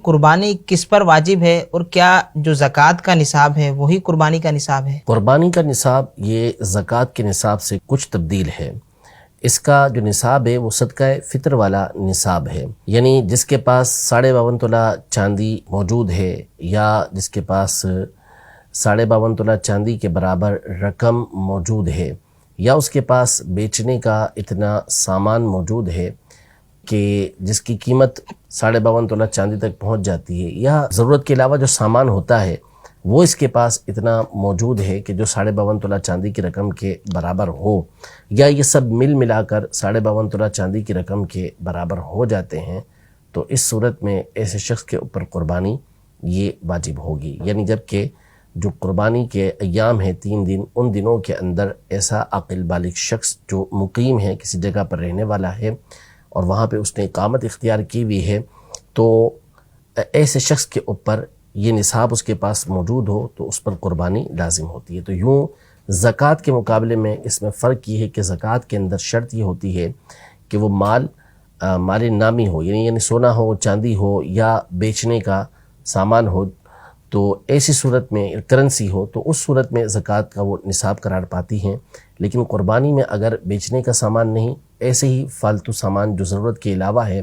قربانی کس پر واجب ہے، اور کیا جو زکوٰۃ کا نصاب ہے وہی قربانی کا نصاب ہے؟ قربانی کا نصاب یہ زکوٰۃ کے نصاب سے کچھ تبدیل ہے۔ اس کا جو نصاب ہے وہ صدقہ فطر والا نصاب ہے، یعنی جس کے پاس 52.5 تولہ چاندی موجود ہے، یا جس کے پاس 52.5 تولہ چاندی کے برابر رقم موجود ہے، یا اس کے پاس بیچنے کا اتنا سامان موجود ہے کہ جس کی قیمت 52.5 تولہ چاندی تک پہنچ جاتی ہے، یا ضرورت کے علاوہ جو سامان ہوتا ہے وہ اس کے پاس اتنا موجود ہے کہ جو 52.5 تولہ چاندی کی رقم کے برابر ہو، یا یہ سب ملا کر 52.5 تولہ چاندی کی رقم کے برابر ہو جاتے ہیں، تو اس صورت میں ایسے شخص کے اوپر قربانی یہ واجب ہوگی۔ یعنی جب کہ جو قربانی کے ایام ہیں 3 دن، ان دنوں کے اندر ایسا عاقل بالغ شخص جو مقیم ہے، کسی جگہ پر رہنے والا ہے اور وہاں پہ اس نے اقامت اختیار کی ہوئی ہے، تو ایسے شخص کے اوپر یہ نصاب اس کے پاس موجود ہو تو اس پر قربانی لازم ہوتی ہے۔ تو یوں زکوٰۃ کے مقابلے میں اس میں فرق یہ ہے کہ زکوٰۃ کے اندر شرط یہ ہوتی ہے کہ وہ مال نامی ہو، یعنی سونا ہو، چاندی ہو، یا بیچنے کا سامان ہو، تو ایسی صورت میں کرنسی ہو تو اس صورت میں زکوٰۃ کا وہ نصاب قرار پاتی ہیں۔ لیکن قربانی میں اگر بیچنے کا سامان نہیں، ایسے ہی فالتو سامان جو ضرورت کے علاوہ ہے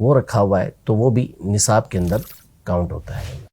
وہ رکھا ہوا ہے، تو وہ بھی نصاب کے اندر کاؤنٹ ہوتا ہے۔